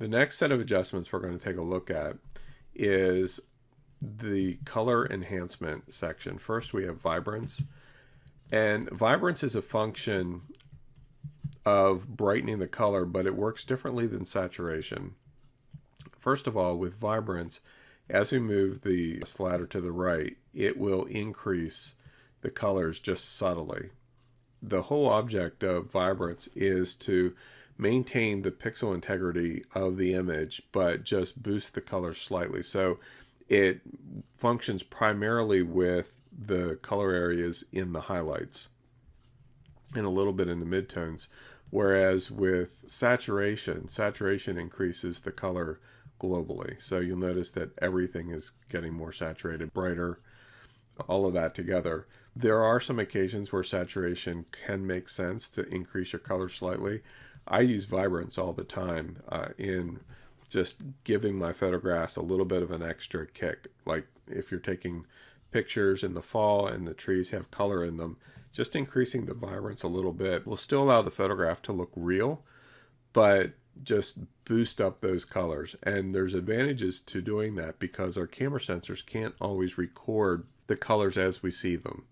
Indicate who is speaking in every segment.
Speaker 1: The next set of adjustments we're going to take a look at is the color enhancement section. First we have vibrance, and vibrance is a function of brightening the color, but it works differently than saturation. First of all, with vibrance, as we move the slider to the right, it will increase the colors just subtly. The whole object of vibrance is to maintain the pixel integrity of the image, but just boost the color slightly. So it functions primarily with the color areas in the highlights and a little bit in the midtones. Whereas with saturation increases the color globally. So you'll notice that everything is getting more saturated, brighter, all of that together. There are some occasions where saturation can make sense to increase your color slightly. I use vibrance all the time in just giving my photographs a little bit of an extra kick. Like if you're taking pictures in the fall and the trees have color in them, just increasing the vibrance a little bit will still allow the photograph to look real, but just boost up those colors. And there's advantages to doing that because our camera sensors can't always record the colors as we see them.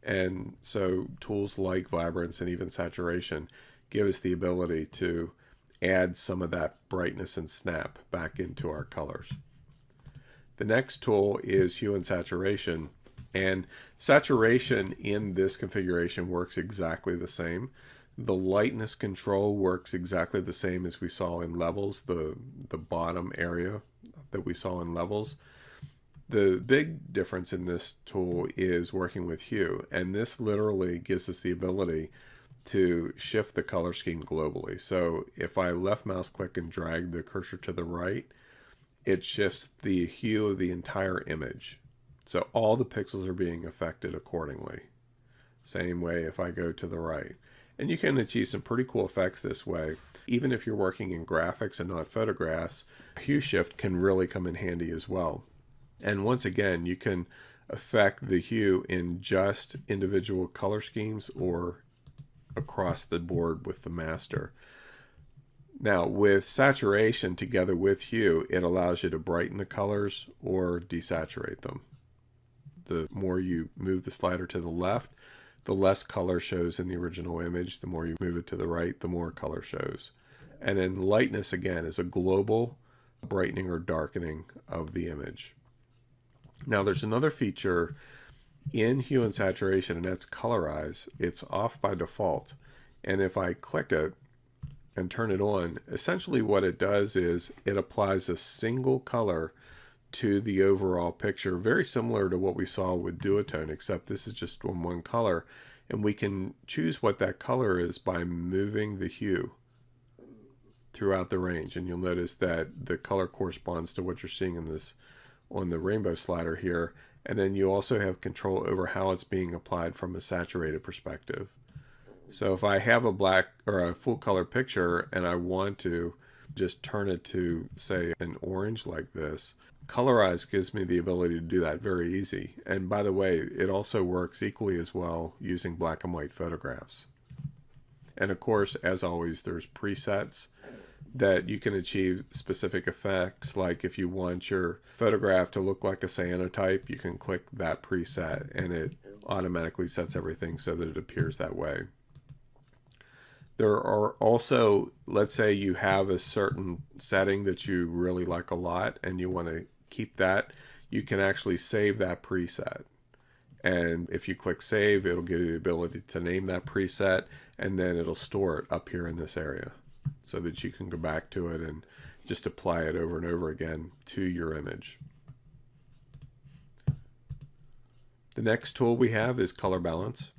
Speaker 1: And so tools like vibrance and even saturation give us the ability to add some of that brightness and snap back into our colors. The next tool is hue and saturation. And saturation in this configuration works exactly the same. The lightness control works exactly the same as we saw in levels, the bottom area that we saw in levels. The big difference in this tool is working with hue, and this literally gives us the ability to shift the color scheme globally. So if I left mouse click and drag the cursor to the right, it shifts the hue of the entire image. So all the pixels are being affected accordingly. Same way if I go to the right. And you can achieve some pretty cool effects this way. Even if you're working in graphics and not photographs, hue shift can really come in handy as well. And once again, you can affect the hue in just individual color schemes or across the board with the master. Now with saturation together with hue, it allows you to brighten the colors or desaturate them. The more you move the slider to the left, the less color shows in the original image. The more you move it to the right, the more color shows. And then lightness, again, is a global brightening or darkening of the image. Now there's another feature in hue and saturation, and that's colorize. It's off by default. And if I click it and turn it on, essentially what it does is it applies a single color to the overall picture, very similar to what we saw with duotone, except this is just on one color, and we can choose what that color is by moving the hue throughout the range. And you'll notice that the color corresponds to what you're seeing in this on the rainbow slider here, and then you also have control over how it's being applied from a saturated perspective. So if I have a black or a full color picture and I want to just turn it to, say, an orange like this, Colorize gives me the ability to do that very easy. And by the way, it also works equally as well using black and white photographs. And of course, as always, there's presets that you can achieve specific effects. Like if you want your photograph to look like a cyanotype, you can click that preset and it automatically sets everything so that it appears that way. There are also, let's say you have a certain setting that you really like a lot and you want to keep that, you can actually save that preset. And if you click save, it'll give you the ability to name that preset, and then it'll store it up here in this area so that you can go back to it and just apply it over and over again to your image. The next tool we have is color balance.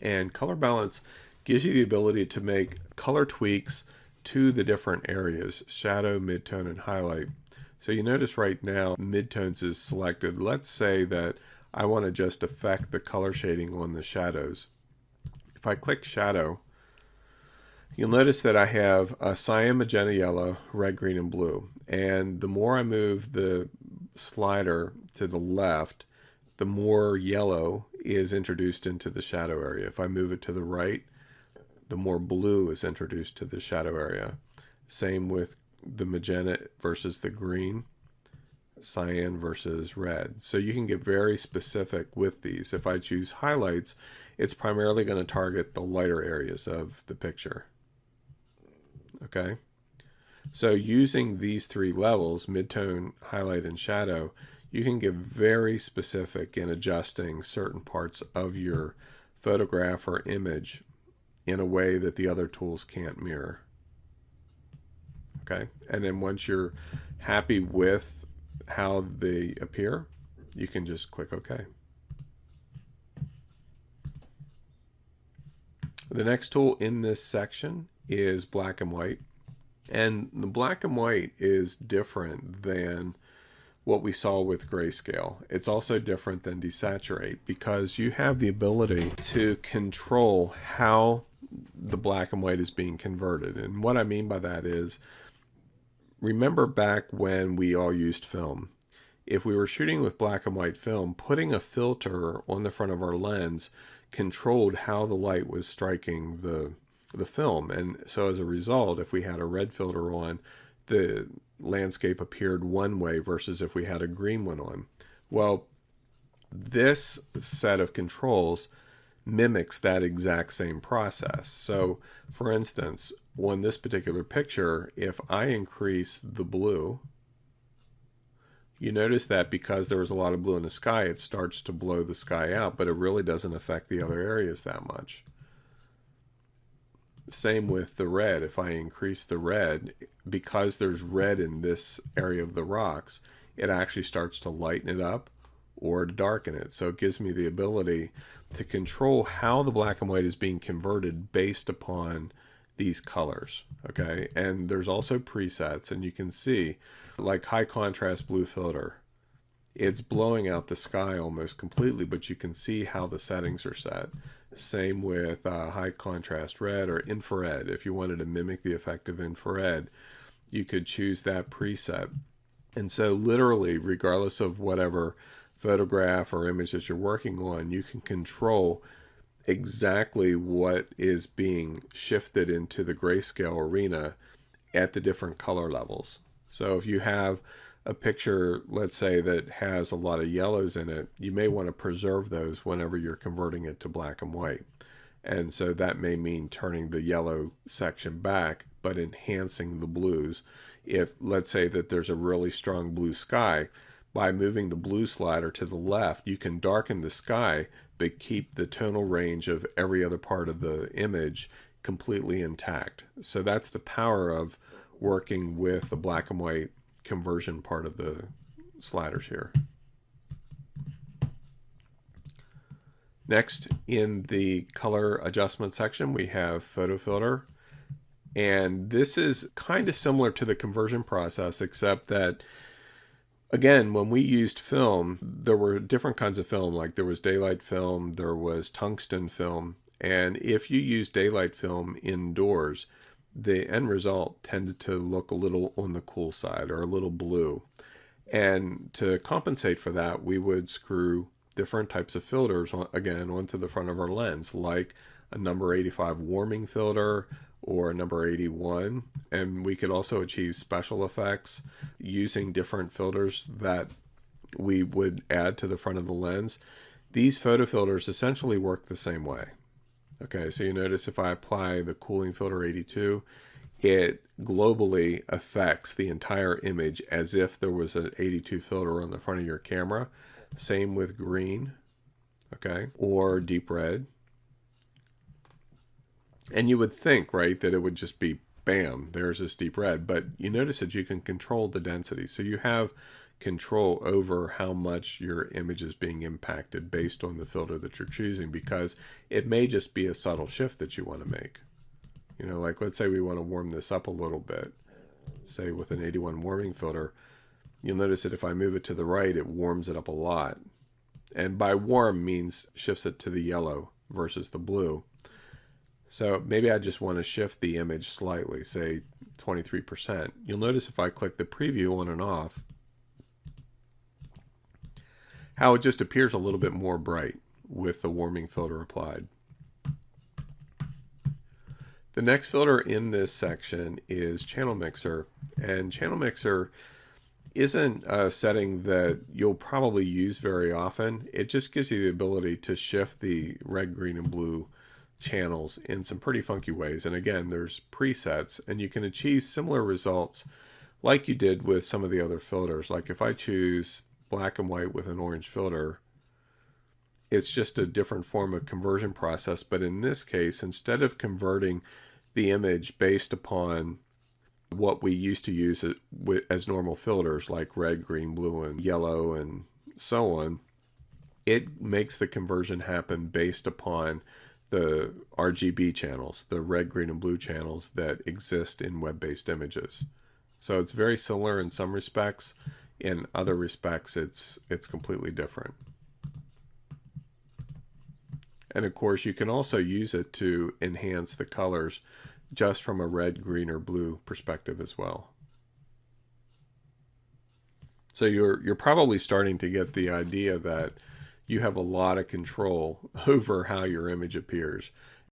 Speaker 1: And color balance gives you the ability to make color tweaks to the different areas, shadow, midtone, and highlight. So you notice right now midtones is selected. Let's say that I want to just affect the color shading on the shadows. If I click shadow, you'll notice that I have a cyan, magenta, yellow, red, green, and blue. And the more I move the slider to the left, the more yellow is introduced into the shadow area. If I move it to the right, the more blue is introduced to the shadow area. Same with the magenta versus the green, cyan versus red. So you can get very specific with these. If I choose highlights, it's primarily going to target the lighter areas of the picture. Okay, so using these three levels, midtone, highlight, and shadow, you can get very specific in adjusting certain parts of your photograph or image in a way that the other tools can't mirror. Okay, and then once you're happy with how they appear, you can just click OK. The next tool in this section is black and white. And the black and white is different than what we saw with grayscale. It's also different than desaturate because you have the ability to control how the black and white is being converted. And what I mean by that is, remember back when we all used film. If we were shooting with black and white film, putting a filter on the front of our lens controlled how the light was striking the film. And so as a result, if we had a red filter on, the landscape appeared one way versus if we had a green one on. Well, this set of controls mimics that exact same process. So for instance, on this particular picture, if I increase the blue, you notice that because there was a lot of blue in the sky, it starts to blow the sky out, but it really doesn't affect the other areas that much. Same with the red. If I increase the red, because there's red in this area of the rocks, it actually starts to lighten it up or darken it. So it gives me the ability to control how the black and white is being converted based upon these colors. Okay, and there's also presets, and you can see like high contrast blue filter, it's blowing out the sky almost completely, but you can see how the settings are set. Same with high contrast red or infrared. If you wanted to mimic the effect of infrared, you could choose that preset. And so literally, regardless of whatever photograph or image that you're working on, you can control exactly what is being shifted into the grayscale arena at the different color levels. So if you have a picture, let's say, that has a lot of yellows in it, you may want to preserve those whenever you're converting it to black and white. And so that may mean turning the yellow section back, but enhancing the blues. If, let's say, that there's a really strong blue sky, by moving the blue slider to the left, you can darken the sky, but keep the tonal range of every other part of the image completely intact. So that's the power of working with the black and white conversion part of the sliders here. Next, in the color adjustment section, we have photo filter. And this is kind of similar to the conversion process, except that, again, when we used film, there were different kinds of film. Like there was daylight film, there was tungsten film. And if you use daylight film indoors, the end result tended to look a little on the cool side or a little blue. And to compensate for that, we would screw different types of filters, again, onto the front of our lens, like a number 85 warming filter or a number 81. And we could also achieve special effects using different filters that we would add to the front of the lens. These photo filters essentially work the same way. Okay, so you notice if I apply the cooling filter 82, it globally affects the entire image as if there was an 82 filter on the front of your camera. Same with green, okay, or deep red. And you would think, right, that it would just be, bam, there's this deep red. But you notice that you can control the density. So you have control over how much your image is being impacted based on the filter that you're choosing, because it may just be a subtle shift that you want to make. You know, like let's say we want to warm this up a little bit, say with an 81 warming filter. You'll notice that if I move it to the right, it warms it up a lot. And by warm means shifts it to the yellow versus the blue. So maybe I just want to shift the image slightly, say 23%. You'll notice if I click the preview on and off, how it just appears a little bit more bright with the warming filter applied. The next filter in this section is Channel Mixer, and Channel Mixer isn't a setting that you'll probably use very often. It just gives you the ability to shift the red, green, and blue channels in some pretty funky ways. And again, there's presets, and you can achieve similar results like you did with some of the other filters. Like if I choose black and white with an orange filter, it's just a different form of conversion process. But in this case, instead of converting the image based upon what we used to use as normal filters like red, green, blue, and yellow, and so on, it makes the conversion happen based upon the RGB channels, the red, green, and blue channels that exist in web-based images. So it's very similar in some respects. In other respects, it's completely different. And of course, you can also use it to enhance the colors just from a red, green, or blue perspective as well. So you're probably starting to get the idea that you have a lot of control over how your image appears.